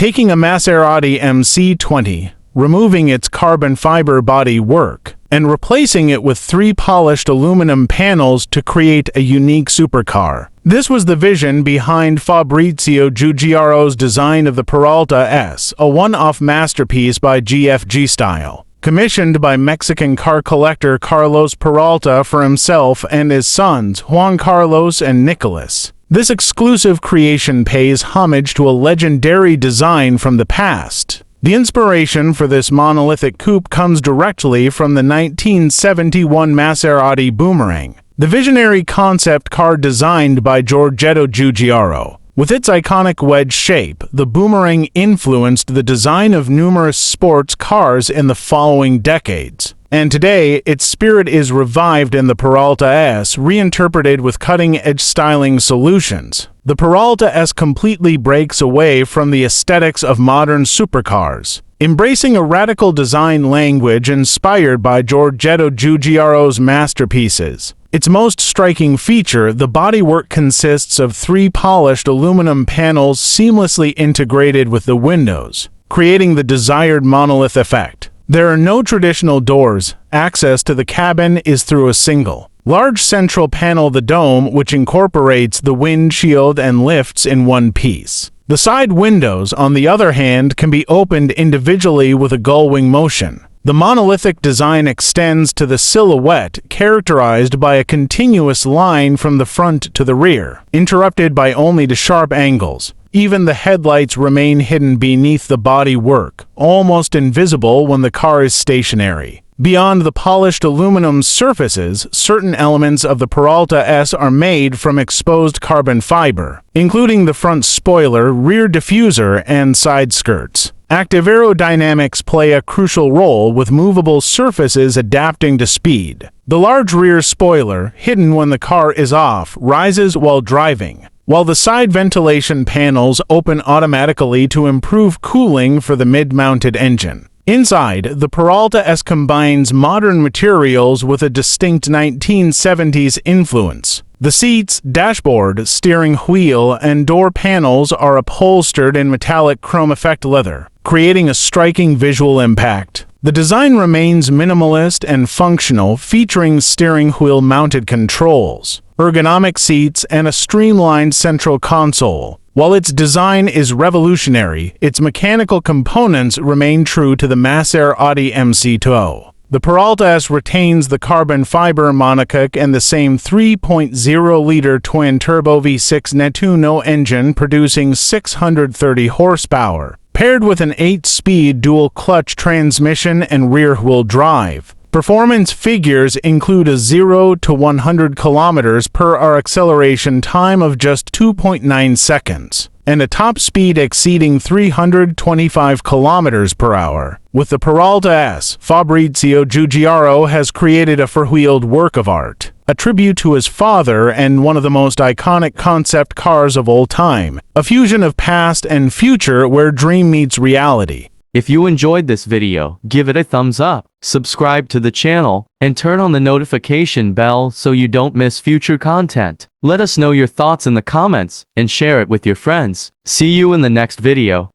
taking a Maserati MC20, removing its carbon fiber body work, and replacing it with 3 polished aluminum panels to create a unique supercar. This was the vision behind Fabrizio Giugiaro's design of the Peralta S, a one-off masterpiece by GFG Style, commissioned by Mexican car collector Carlos Peralta for himself and his sons Juan Carlos and Nicolas. This exclusive creation pays homage to a legendary design from the past. The inspiration for this monolithic coupe comes directly from the 1971 Maserati Boomerang, the visionary concept car designed by Giorgetto Giugiaro. With its iconic wedge shape, the Boomerang influenced the design of numerous sports cars in the following decades. And today, its spirit is revived in the Peralta S, reinterpreted with cutting-edge styling solutions. The Peralta S completely breaks away from the aesthetics of modern supercars, embracing a radical design language inspired by Giorgetto Giugiaro's masterpieces. Its most striking feature, the bodywork, consists of 3 polished aluminum panels seamlessly integrated with the windows, creating the desired monolith effect. There are no traditional doors. Access to the cabin is through a single, large central panel, the dome, which incorporates the windshield and lifts in one piece. The side windows, on the other hand, can be opened individually with a gull-wing motion. The monolithic design extends to the silhouette, characterized by a continuous line from the front to the rear, interrupted by only the sharp angles. Even the headlights remain hidden beneath the body work, almost invisible when the car is stationary. Beyond the polished aluminum surfaces, certain elements of the Peralta S are made from exposed carbon fiber, including the front spoiler, rear diffuser, and side skirts. Active aerodynamics play a crucial role, with movable surfaces adapting to speed. The large rear spoiler, hidden when the car is off, rises while driving, while the side ventilation panels open automatically to improve cooling for the mid-mounted engine. Inside, the Peralta S combines modern materials with a distinct 1970s influence. The seats, dashboard, steering wheel, and door panels are upholstered in metallic chrome effect leather, creating a striking visual impact. The design remains minimalist and functional, featuring steering wheel-mounted controls, ergonomic seats, and a streamlined central console. While its design is revolutionary, its mechanical components remain true to the Maserati MC20. The Peralta S retains the carbon fiber monocoque and the same 3.0-liter twin-turbo V6 Nettuno engine, producing 630 horsepower, paired with an 8-speed dual-clutch transmission and rear-wheel drive. Performance figures include a 0 to 100 km/h acceleration time of just 2.9 seconds, and a top speed exceeding 325 km/h. With the Peralta S, Fabrizio Giugiaro has created a four-wheeled work of art, a tribute to his father and one of the most iconic concept cars of all time, a fusion of past and future where dream meets reality. If you enjoyed this video, give it a thumbs up, subscribe to the channel, and turn on the notification bell so you don't miss future content. Let us know your thoughts in the comments, and share it with your friends. See you in the next video.